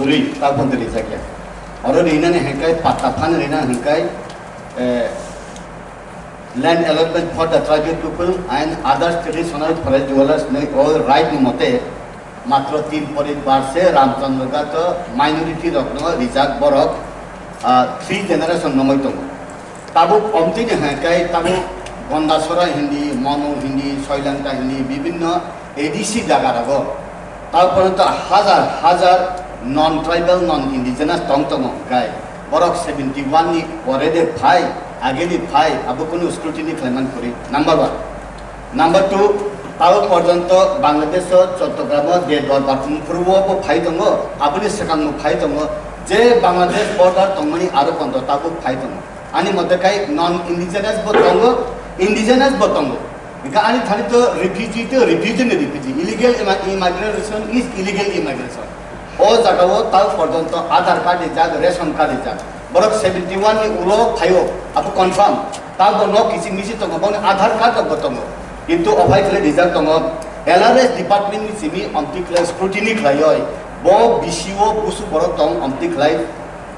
Buri tapon dari saja. Orang ini nih hengkai patapkan ini hengkai land allotment for the tribal people and other traditional forest dwellers all right mote matro 3 পরিবার সে রামচন্দ্রগত minority রত্ন reserve বরক 3 generation নমইতো তাবু অমতিনি হ্যাকাই তাবু গন্দাসরা হিন্দি মনো হিন্দি শৈলাঙ্কা হিন্দি বিভিন্ন ADC জায়গা রাখো তারপরে তো হাজার হাজার নন ট্রাইবাল নন ইন্ডিজিনাস টংটং হ্যাকাই বরক 71 নি পরে দে ফাই আগে নি ফাই আবু কোনো স্ক্রুটিনি ক্লেমান করি নাম্বার 1 নাম্বার 2 তাও পর্যন্ত বাংলাদেশ চট্টগ্রাম যে দরবার পূর্ব ফাই দङ আবুনি সেকাং ফাই দङ যে বাংলাদেশ বর্ডার দংমানি আরো পর্যন্ত তাবো ফাই দङ আনি মধ্যকাই নন ইন্ডিজিনাস বো দङ ইন্ডিজিনাস বো দङ ইকা আনি থানি তো refugee illegal immigration is illegal immigration ও জায়গাও তাও পর্যন্ত আধার কার্ড যাক রেশন কার্ড যাক বরক 71 নি উলো ফাইও আপু কনফার্ম তাবো ন কিছু মিছি দङ বনে আধার কার্ড দङ কিন্তু অফাইসলে রিজাল্ট দङ এলআরএস ডিপার্টমেন্ট নি সিমি অন্তিক্লাই স্ক্রুটিনি খায়ই ব বিসিও বুসু বরক দং অন্তিক্লাই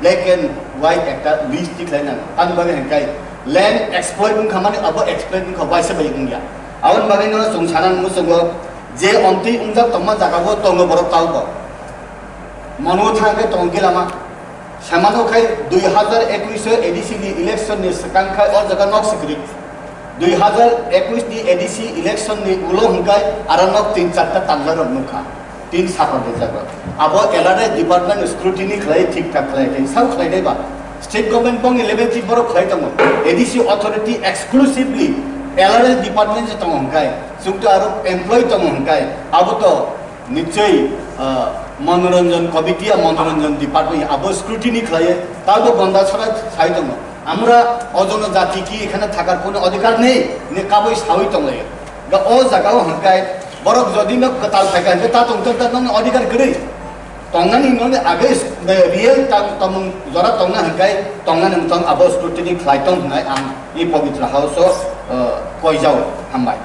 ব্ল্যাক এন্ড হোয়াইট একটা লিস্ট দিখাইনা তান বাগে হেকাই ল্যান্ড এক্সপ্লয়মেন্ট খামানি আবো এক্সপ্লয়মেন্ট খবাইছে বাইগুঙ্গিয়া আউন বাগে ন সংসারান মুসঙ্গ যে অন্তি উংজা তমা জাগাবো দङ বরক তাওব মনো থাকে তংকিলামা সামানো খাই 2021 এডিসি ইলেকশন নি সকাংখা অ জায়গা knock secret 2021 ni edisi election ni ulo hungkai aranok 3-4 tanglar nuka 3 sapar de jaga abo elare department scrutiny khlai thik thak khlai dei sau khlai dei ba state government pong 11 ti boro khlai tamo edisi authority exclusively elare department je tamo hungkai sukta aro employee tamo hungkai abo to nichoi Manoranjan committee Manoranjan department আবো scrutiny khlai তাবো বন্দা ছড়া ছাই তamo আমরা অজন জাতি কি এখানে থাকার কোনো অধিকার নেই নে কাবই সাউই তংলে গা ও জায়গাও হংকাই বরক যদি ন কতাল থাকা তা তংতর তা নন অধিকার করে তংনানি ননে আগে রিয়েল তং জরা তংনা হংকাই তংনা নং তং আবো স্ক্রুটিনি ফ্লাইটং নাই আম ই পবিত্র হাউস কই যাও হামবাই